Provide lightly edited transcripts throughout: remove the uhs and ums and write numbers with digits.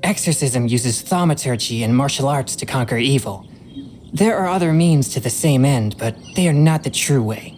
Exorcism uses thaumaturgy and martial arts to conquer evil. There are other means to the same end, but they are not the true way.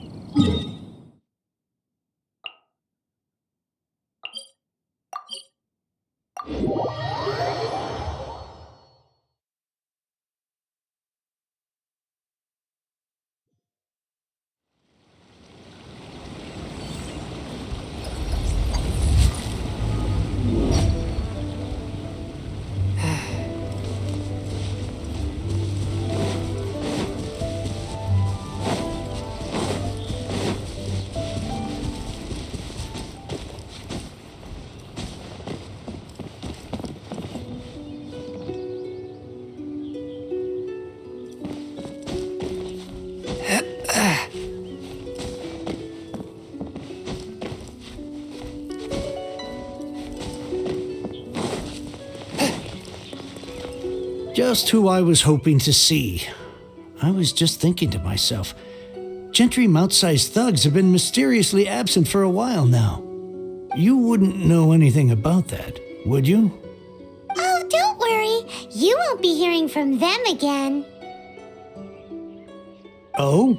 Just who I was hoping to see. I was just thinking to myself, Gentry mount-sized thugs have been mysteriously absent for a while now. You wouldn't know anything about that, would you? Oh, don't worry. You won't be hearing from them again. Oh?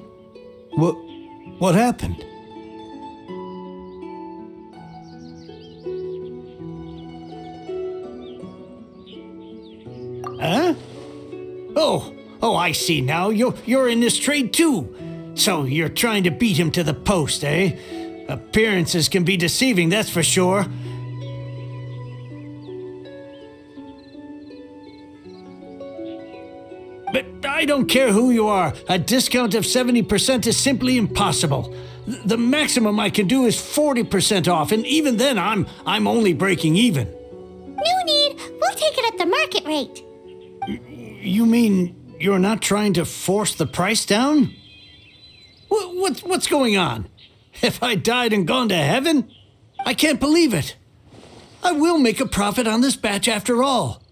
What happened? Huh? Oh, I see now. You're in this trade too. So you're trying to beat him to the post, eh? Appearances can be deceiving, that's for sure. But I don't care who you are. A discount of 70% is simply impossible. The maximum I can do is 40% off, and even then I'm only breaking even. No need. We'll take it at the market rate. You mean you're not trying to force the price down? What's going on? Have I died and gone to heaven? I can't believe it. I will make a profit on this batch after all.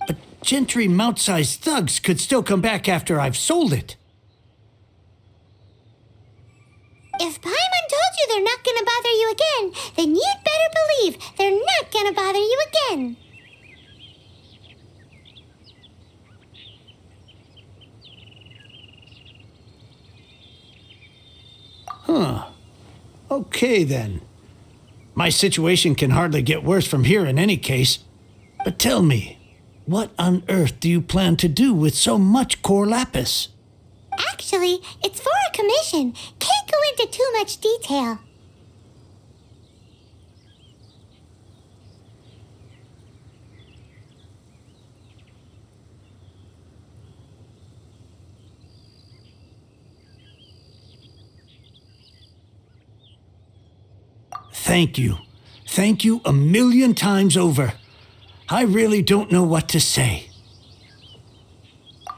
But Gentry mount-sized thugs could still come back after I've sold it. If Paimon told you they're not gonna bother you again, then you'd better believe they're not gonna bother you again. Huh. Okay, then. My situation can hardly get worse from here in any case. But tell me, what on earth do you plan to do with so much core lapis? Actually, it's for a commission. Can't go into too much detail. Thank you. Thank you a million times over. I really don't know what to say.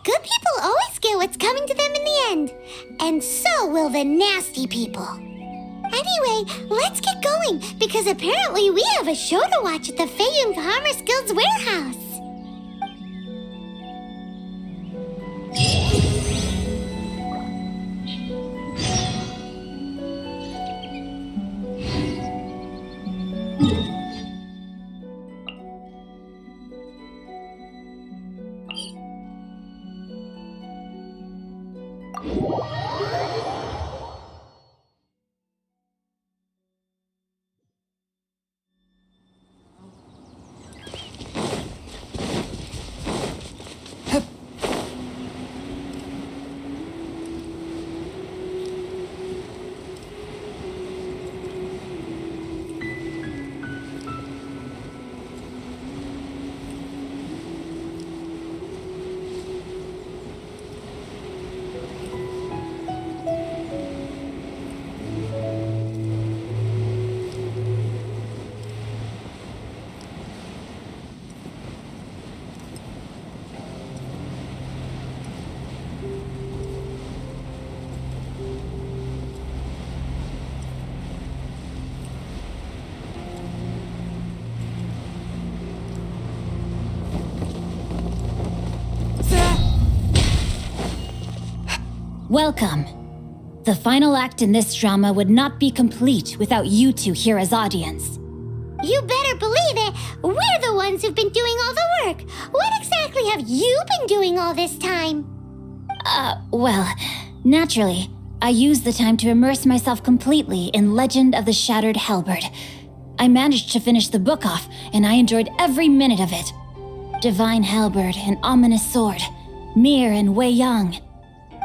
Good people always get what's coming to them in the end. And so will the nasty people. Anyway, let's get going, because apparently we have a show to watch at the Phiêu Commerce Guild's warehouse. Welcome. The final act in this drama would not be complete without you two here as audience. You better believe it. We're the ones who've been doing all the work. What exactly have you been doing all this time? Well, naturally, I used the time to immerse myself completely in Legend of the Shattered Halberd. I managed to finish the book off, and I enjoyed every minute of it. Divine Halberd, an ominous sword, Mir and Wei Yang.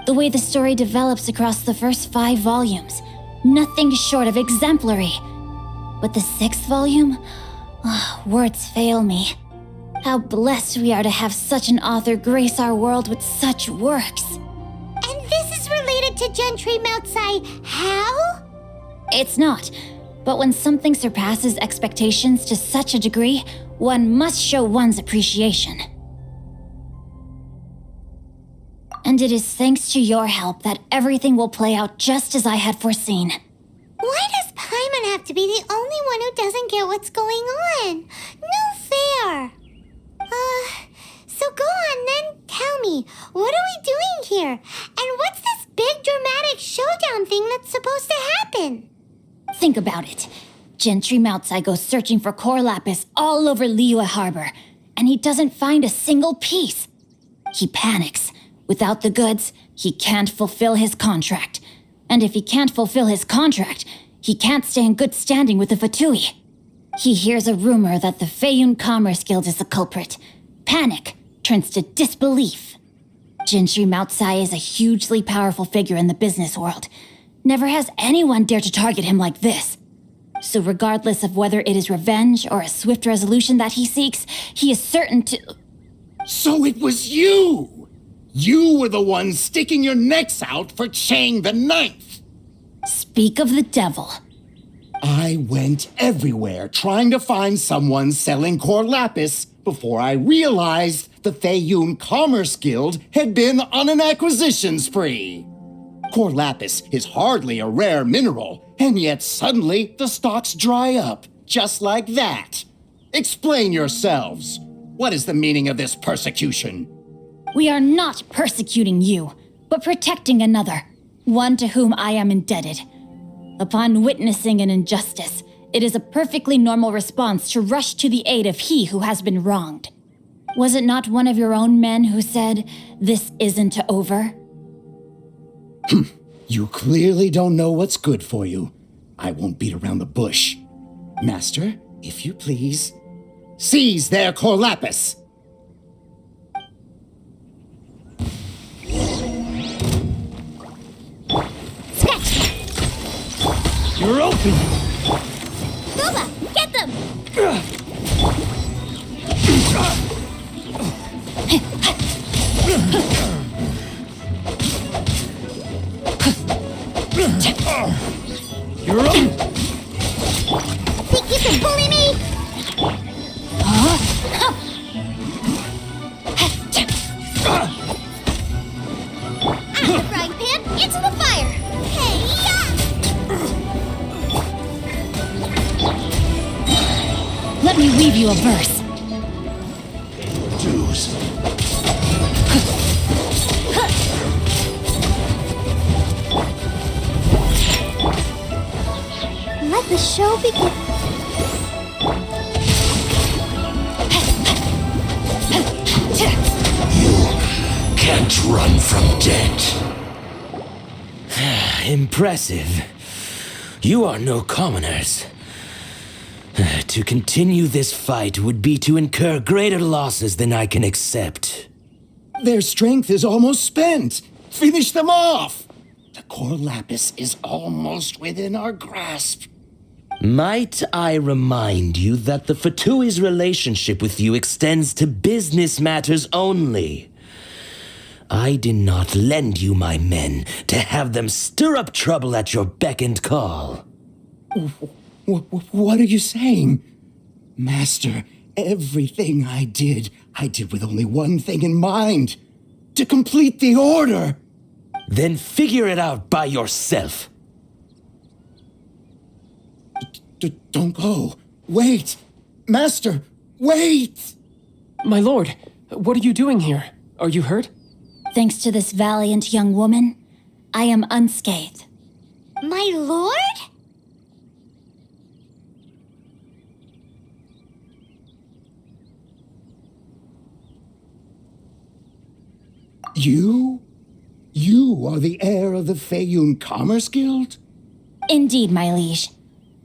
The way the story develops across the first 5 volumes, nothing short of exemplary. But the 6th volume? Words fail me. How blessed we are to have such an author grace our world with such works. And this is related to Gentry Moutsai. How? It's not. But when something surpasses expectations to such a degree, one must show one's appreciation. And it is thanks to your help that everything will play out just as I had foreseen. Why does Paimon have to be the only one who doesn't get what's going on? No fair. So go on then, tell me, what are we doing here? And what's this big dramatic showdown thing that's supposed to happen? Think about it. Gentry Moutsai goes searching for core lapis all over Liyue Harbor, and he doesn't find a single piece. He panics. Without the goods, he can't fulfill his contract. And if he can't fulfill his contract, he can't stay in good standing with the Fatui. He hears a rumor that the Feiyun Commerce Guild is the culprit. Panic turns to disbelief. Gentry Moutsai is a hugely powerful figure in the business world. Never has anyone dared to target him like this. So regardless of whether it is revenge or a swift resolution that he seeks, he is certain to... So it was you! You were the one sticking your necks out for Chang the Ninth! Speak of the devil. I went everywhere trying to find someone selling core lapis before I realized the Feiyun Commerce Guild had been on an acquisition spree. Core lapis is hardly a rare mineral, and yet suddenly the stocks dry up, just like that. Explain yourselves. What is the meaning of this persecution? We are not persecuting you, but protecting another, one to whom I am indebted. Upon witnessing an injustice, it is a perfectly normal response to rush to the aid of he who has been wronged. Was it not one of your own men who said, "This isn't over"? You clearly don't know what's good for you. I won't beat around the bush. Master, if you please, seize their core lapis! You're open! Booba, get them! You're open! Think you can bully me? Out of the frying pan, into the fire! Hey-ya! Let me weave you a verse. Dues. Let the show begin. Can't run from debt. Impressive. You are no commoners. To continue this fight would be to incur greater losses than I can accept. Their strength is almost spent. Finish them off. The core lapis is almost within our grasp. Might I remind you that the Fatui's relationship with you extends to business matters only? I did not lend you my men to have them stir up trouble at your beck and call. What are you saying? Master, everything I did with only one thing in mind. To complete the order. Then figure it out by yourself. Don't go. Wait. Master, wait! My lord, what are you doing here? Are you hurt? Thanks to this valiant young woman, I am unscathed. My lord? You are the heir of the Feiyun Commerce Guild? Indeed, my liege.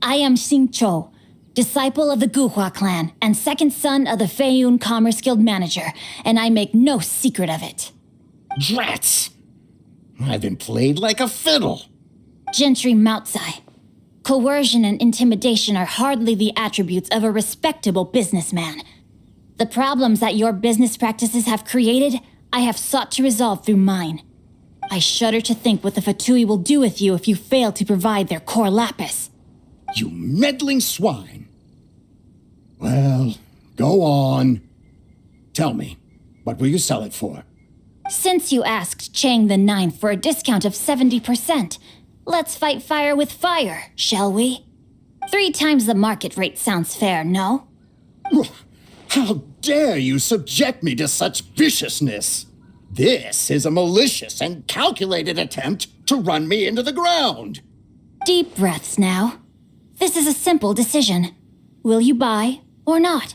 I am Xingqiu, disciple of the Guhua clan and second son of the Feiyun Commerce Guild manager, and I make no secret of it. Drats! I've been played like a fiddle. Gentry Moutsai. Coercion and intimidation are hardly the attributes of a respectable businessman. The problems that your business practices have created, I have sought to resolve through mine. I shudder to think what the Fatui will do with you if you fail to provide their core lapis. You meddling swine. Well, go on. Tell me, what will you sell it for? Since you asked Chang the Ninth for a discount of 70%, let's fight fire with fire, shall we? 3 times the market rate sounds fair, no? How dare you subject me to such viciousness? This is a malicious and calculated attempt to run me into the ground. Deep breaths now. This is a simple decision. Will you buy or not?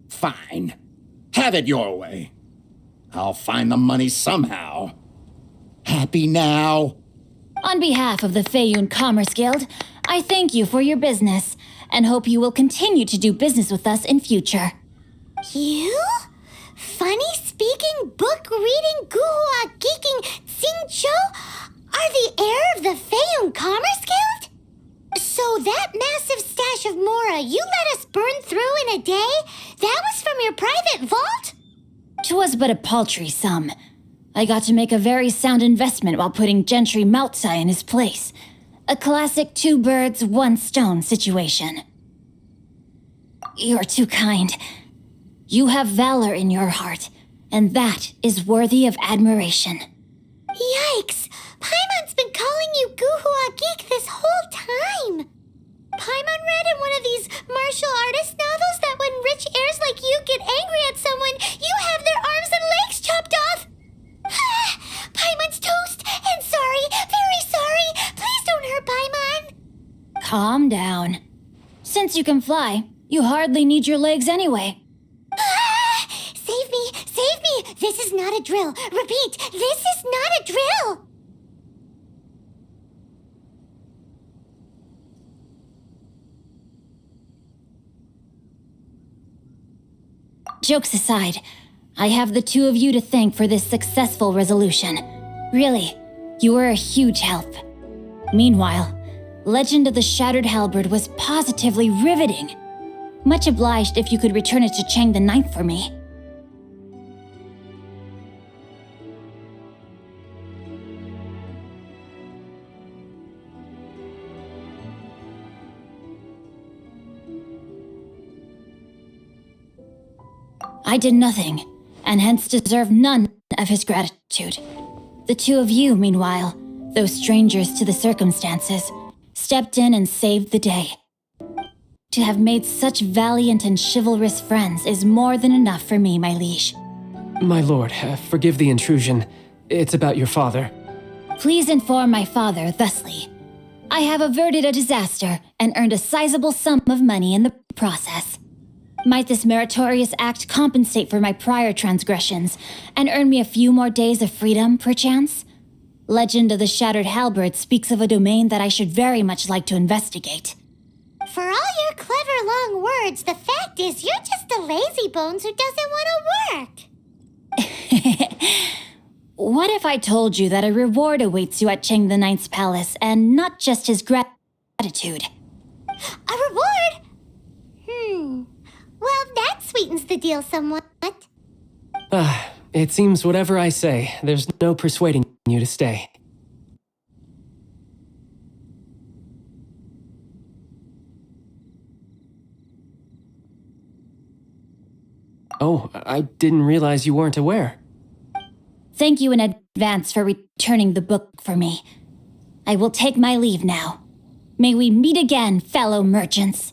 Fine. Have it your way. I'll find the money somehow. Happy now? On behalf of the Feiyun Commerce Guild, I thank you for your business and hope you will continue to do business with us in future. You? Funny-speaking, book-reading, guhua geeking Xingqiu are the heir of the Feiyun Commerce Guild? So that massive stash of Mora you let us burn through in a day, that was from your private vault? 'Twas but a paltry sum. I got to make a very sound investment while putting Gentry Moutsai in his place. A classic 2 birds, 1 stone situation. You're too kind. You have valor in your heart, and that is worthy of admiration. Yikes! Paimon's been calling you Guhua Geek this whole time! Paimon read in one of these martial artist novels that when rich heirs like you get angry at someone, you have their arms and legs chopped off! Paimon's toast, and sorry, very sorry! Please don't hurt Paimon! Calm down. Since you can fly, you hardly need your legs anyway. Save me! Save me! This is not a drill! Repeat, this is not a drill! Jokes aside, I have the 2 of you to thank for this successful resolution. Really, you were a huge help. Meanwhile, Legend of the Shattered Halberd was positively riveting. Much obliged if you could return it to Chang the Ninth for me. I did nothing, and hence deserve none of his gratitude. The 2 of you, meanwhile, though strangers to the circumstances, stepped in and saved the day. To have made such valiant and chivalrous friends is more than enough for me, my liege. My lord, forgive the intrusion. It's about your father. Please inform my father thusly. I have averted a disaster and earned a sizable sum of money in the process. Might this meritorious act compensate for my prior transgressions and earn me a few more days of freedom, perchance? Legend of the Shattered Halberd speaks of a domain that I should very much like to investigate. For all your clever long words, the fact is you're just a lazy bones who doesn't want to work. What if I told you that a reward awaits you at Chang the Ninth's palace, and not just his gratitude? A reward? Well, that sweetens the deal somewhat. It seems whatever I say, there's no persuading you to stay. Oh, I didn't realize you weren't aware. Thank you in advance for returning the book for me. I will take my leave now. May we meet again, fellow merchants.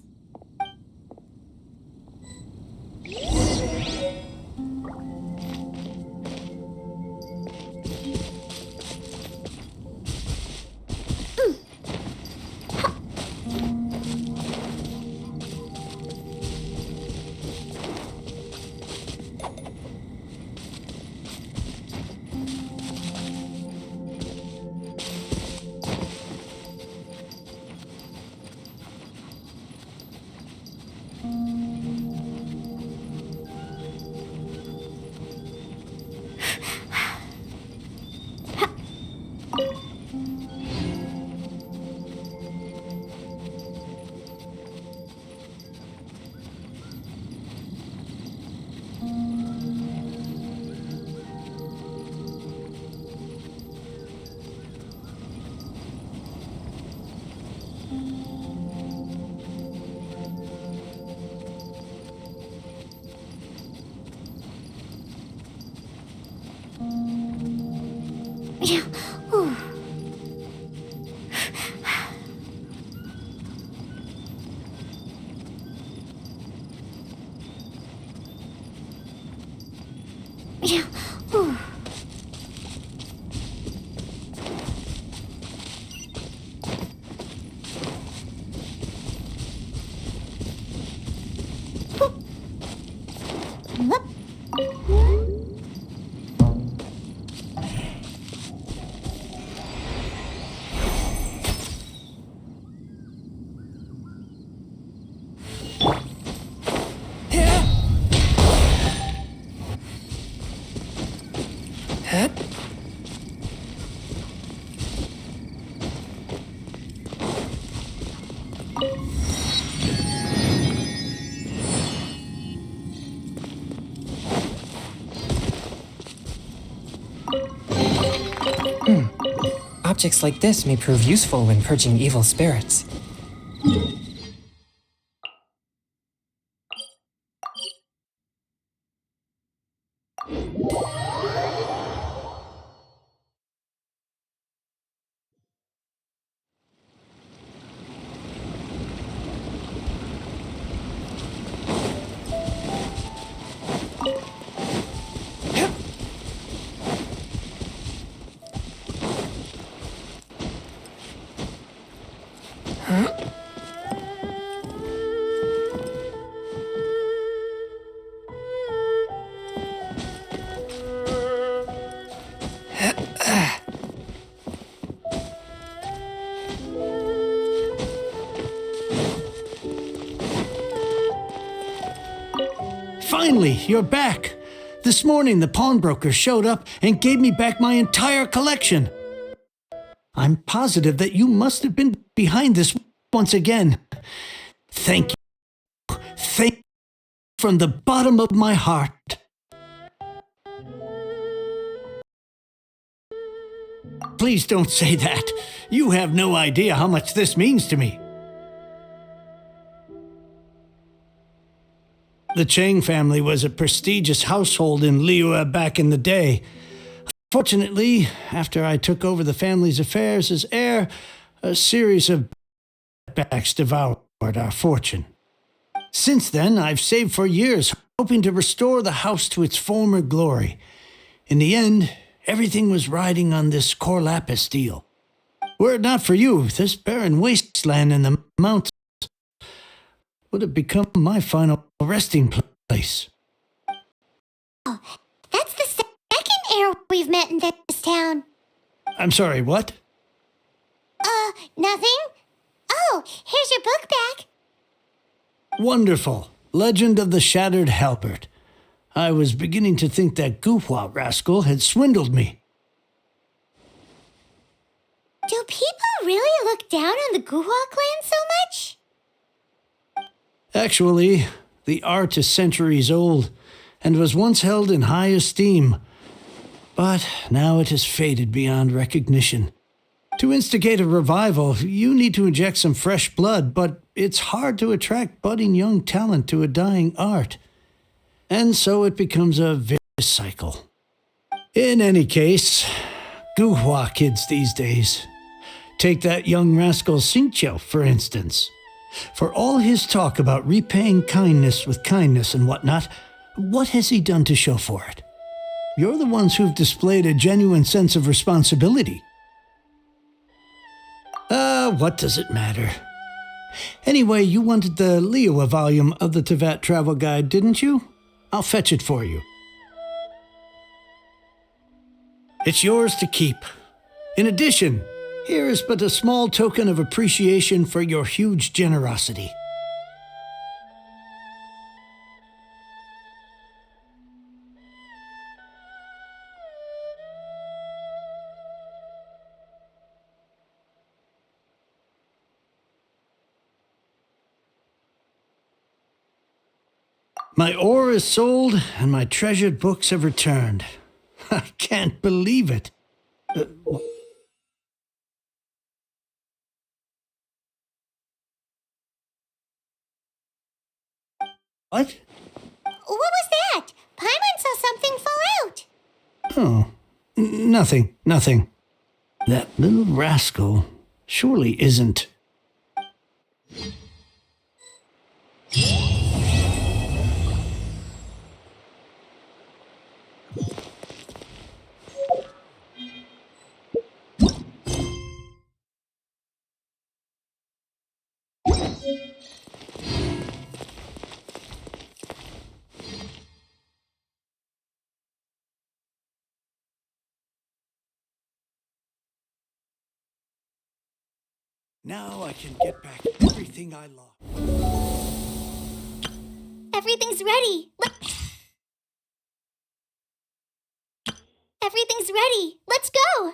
Yeah. Whew. Whoop. Objects like this may prove useful when purging evil spirits. Finally, you're back. This morning, the pawnbroker showed up and gave me back my entire collection. I'm positive that you must have been behind this once again. Thank you. Thank you from the bottom of my heart. Please don't say that. You have no idea how much this means to me. The Chang family was a prestigious household in Liyue back in the day. Fortunately, after I took over the family's affairs as heir, a series of backs devoured our fortune. Since then, I've saved for years, hoping to restore the house to its former glory. In the end, everything was riding on this core lapis deal. Were it not for you, this barren wasteland in the mountains would have become my final resting place. Oh, that's the second heir we've met in this town. I'm sorry, what? Nothing? Oh, here's your book back. Wonderful. Legend of the Shattered Halberd. I was beginning to think that Guhua rascal had swindled me. Do people really look down on the Guhua clan so much? Actually, the art is centuries old and was once held in high esteem. But now it has faded beyond recognition. To instigate a revival, you need to inject some fresh blood, but it's hard to attract budding young talent to a dying art. And so it becomes a vicious cycle. In any case, Guhua kids these days. Take that young rascal Xingqiu, for instance. For all his talk about repaying kindness with kindness and whatnot, what has he done to show for it? You're the ones who've displayed a genuine sense of responsibility. What does it matter? Anyway, you wanted the Liyue volume of the Teyvat Travel Guide, didn't you? I'll fetch it for you. It's yours to keep. In addition, here is but a small token of appreciation for your huge generosity. My ore is sold, and my treasured books have returned. I can't believe it. What? What was that? Paimon saw something fall out. Oh, nothing. That little rascal surely isn't. Now I can get back everything I lost. Everything's ready. Everything's ready. Let's go.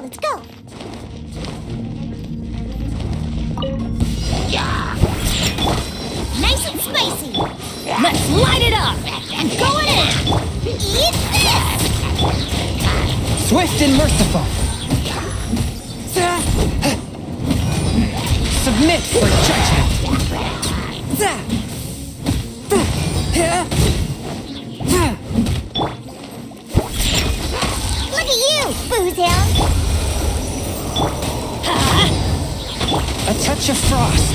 Let's go. Nice and spicy. Let's light it up! I'm going in. Eat this. Swift and merciful. Submit for Look at you, booze hound. A touch of frost.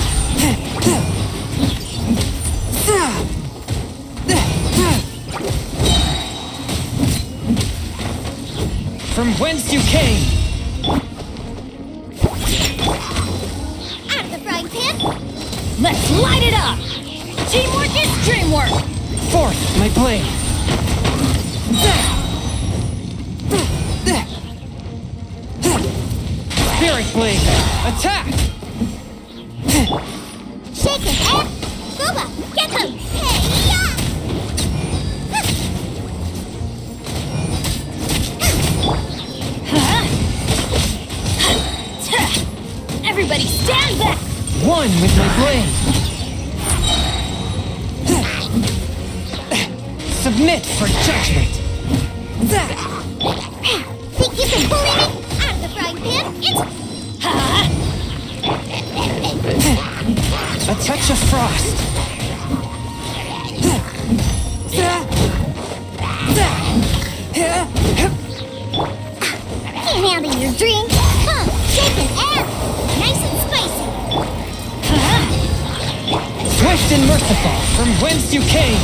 From whence you came. Out of the frying pan. Let's light it up! Teamwork is dreamwork! Forth, my blade. Spirit blade. Attack! Shake it, eh? Booba, get them! Hey-ya! Everybody stand back! One with my blade. Submit for judgment. Think you can bully me? Out of the frying pan, A touch of frost. Can't handle your drink. Come, shake it out. Nice and spicy. Swift and merciful, from whence you came.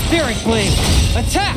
Spirit blade, attack!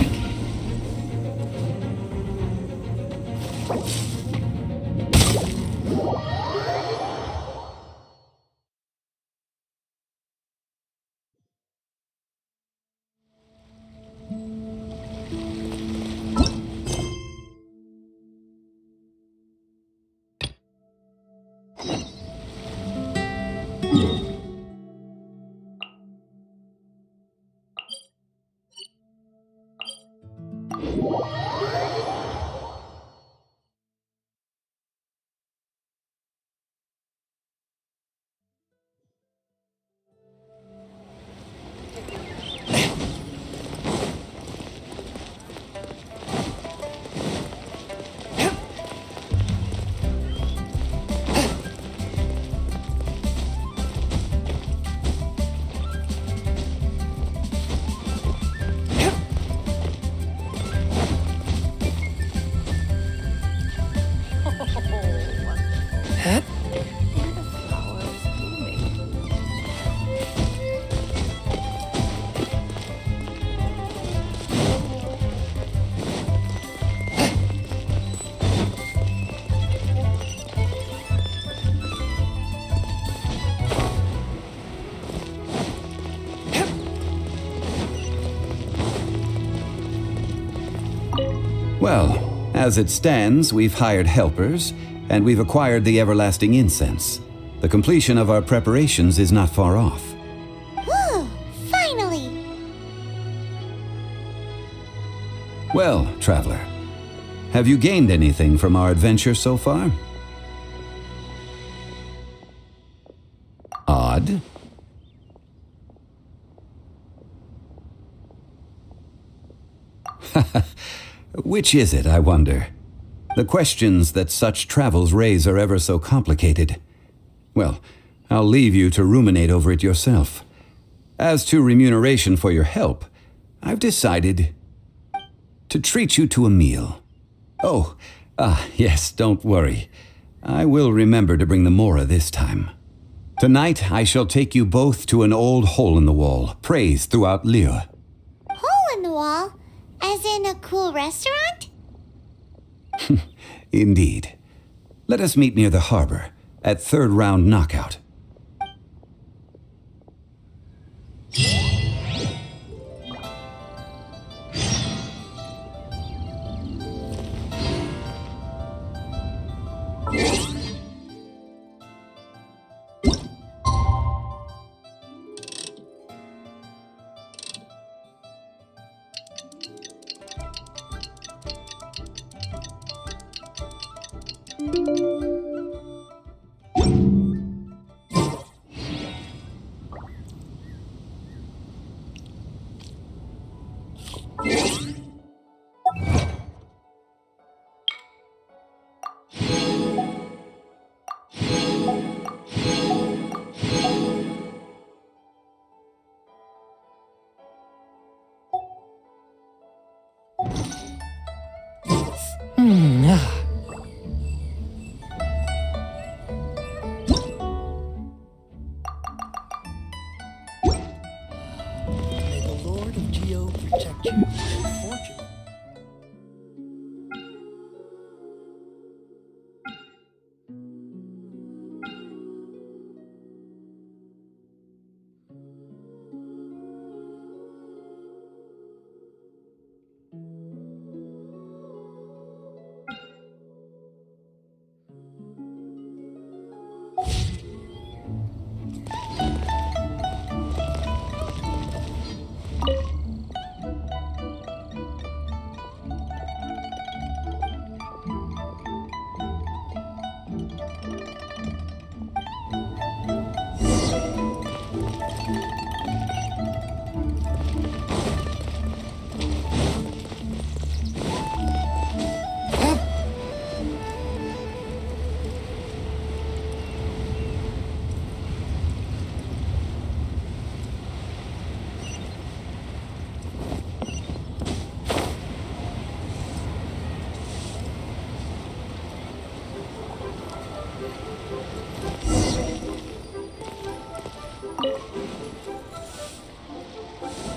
Well, as it stands, we've hired helpers, and we've acquired the everlasting incense. The completion of our preparations is not far off. Whew, finally! Well, traveler, have you gained anything from our adventure so far? Odd. Which is it, I wonder? The questions that such travels raise are ever so complicated. Well, I'll leave you to ruminate over it yourself. As to remuneration for your help, I've decided to treat you to a meal. Oh, yes, don't worry. I will remember to bring the Mora this time. Tonight, I shall take you both to an old hole-in-the-wall, praised throughout Liyue. Hole in the wall? As in a cool restaurant? Indeed. Let us meet near the harbor, at third round knockout. May the Lord of Geo protect you and fortune.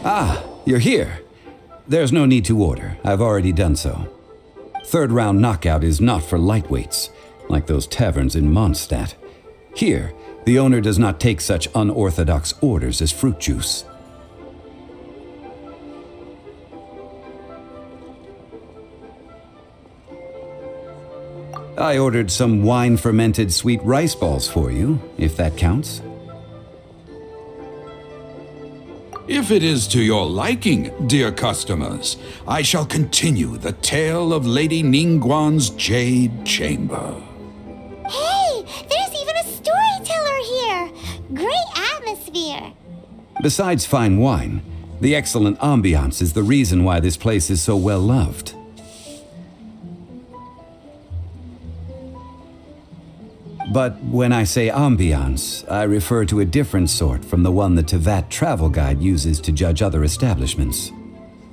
Ah, you're here. There's no need to order. I've already done so. Third round knockout is not for lightweights, like those taverns in Mondstadt. Here, the owner does not take such unorthodox orders as fruit juice. I ordered some wine-fermented sweet rice balls for you, if that counts. If it is to your liking, dear customers, I shall continue the tale of Lady Ningguang's Jade Chamber. Hey, there's even a storyteller here! Great atmosphere! Besides fine wine, the excellent ambiance is the reason why this place is so well loved. But when I say ambiance, I refer to a different sort from the one the Tevat travel guide uses to judge other establishments.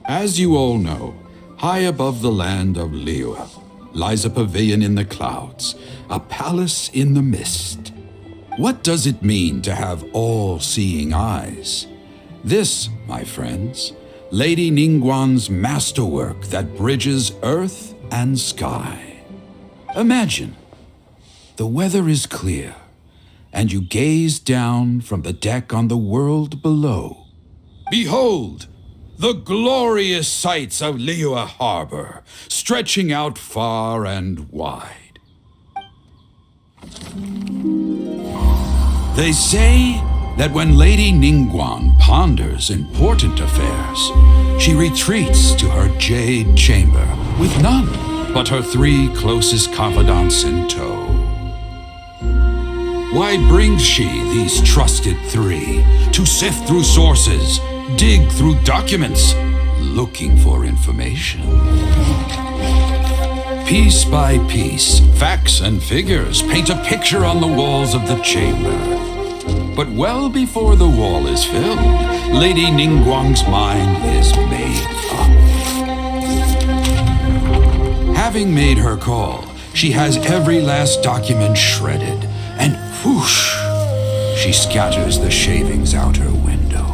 As you all know, high above the land of Liyue lies a pavilion in the clouds, a palace in the mist. What does it mean to have all-seeing eyes? This, my friends, Lady Ningguang's masterwork that bridges earth and sky. Imagine, the weather is clear, and you gaze down from the deck on the world below. Behold, The glorious sights of Liyue Harbor, stretching out far and wide. They say that when Lady Ningguang ponders important affairs, she retreats to her jade chamber with none but her 3 closest confidants in tow. Why brings she these trusted 3 to sift through sources, dig through documents, looking for information? Piece by piece, facts and figures paint a picture on the walls of the chamber. But well before the wall is filled, Lady Ningguang's mind is made up. Having made her call, she has every last document shredded, and whoosh, she scatters the shavings out her window.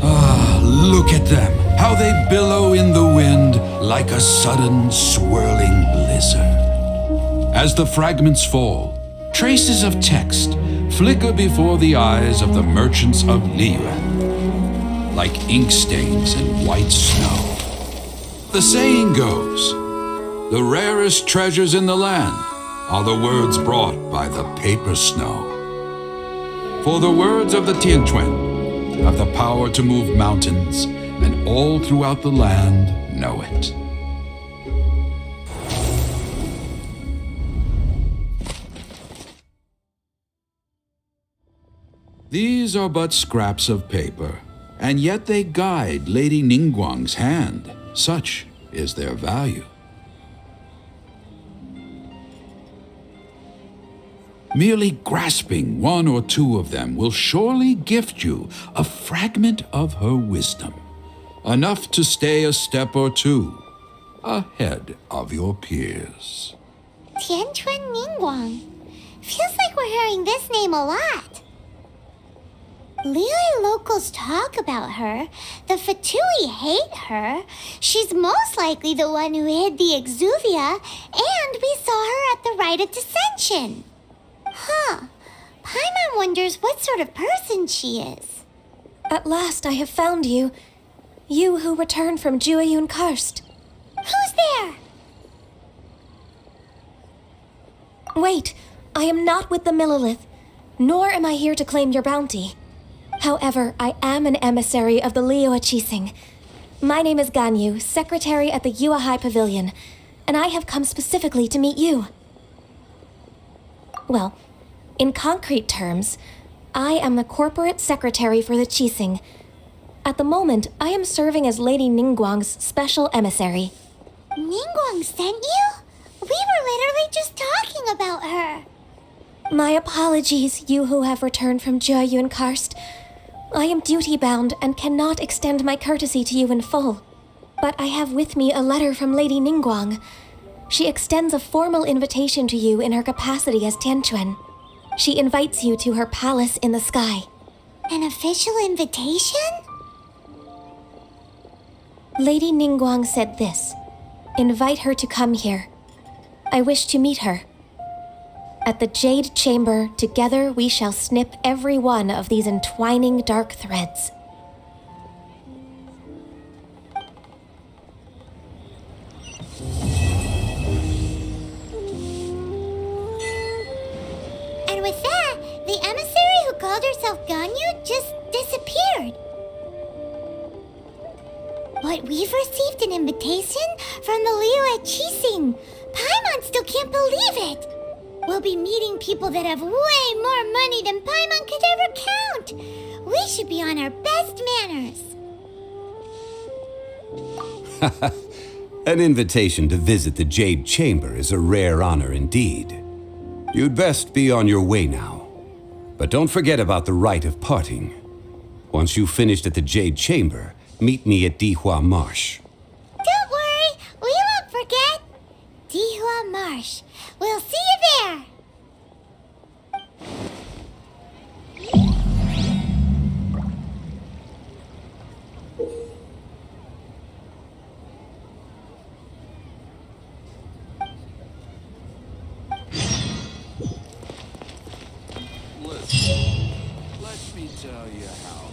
Ah, look at them, how they billow in the wind like a sudden swirling blizzard. As the fragments fall, traces of text flicker before the eyes of the merchants of Liyue, like ink stains in white snow. The saying goes, the rarest treasures in the land are the words brought by the paper snow. For the words of the Tianquan have the power to move mountains, and all throughout the land know it. These are but scraps of paper, and yet they guide Lady Ningguang's hand. Such is their value. Merely grasping 1 or 2 of them will surely gift you a fragment of her wisdom, enough to stay a step or 2 ahead of your peers. Tianquan Ningguang. Feels like we're hearing this name a lot. Liyue locals talk about her. The Fatui hate her. She's most likely the one who hid the exuvia, and we saw her at the rite of dissension. Huh. Paimon wonders what sort of person she is. At last I have found you. You who returned from Jueyun Karst. Who's there? Wait, I am not with the Millilith, nor am I here to claim your bounty. However, I am an emissary of the Liyue Qixing. My name is Ganyu, secretary at the Yuehai Pavilion, and I have come specifically to meet you. Well, in concrete terms, I am the corporate secretary for the Qixing. At the moment, I am serving as Lady Ningguang's special emissary. Ningguang sent you? We were literally just talking about her. My apologies, you who have returned from Jueyun Karst. I am duty-bound and cannot extend my courtesy to you in full. But I have with me a letter from Lady Ningguang. She extends a formal invitation to you in her capacity as Tianquan. She invites you to her palace in the sky. An official invitation? Lady Ningguang said this. Invite her to come here. I wish to meet her. At the Jade Chamber, together we shall snip every one of these entwining dark threads. And with that, the emissary who called herself Ganyu just disappeared. But we've received an invitation from the Liyue Qixing. Paimon still can't believe it. We'll be meeting people that have way more money than Paimon could ever count. We should be on our best manners. An invitation to visit the Jade Chamber is a rare honor indeed. You'd best be on your way now. But don't forget about the rite of parting. Once you've finished at the Jade Chamber, meet me at Dihua Marsh. Don't worry, we won't forget. Dihua Marsh. We'll see you there. Listen, let me tell you how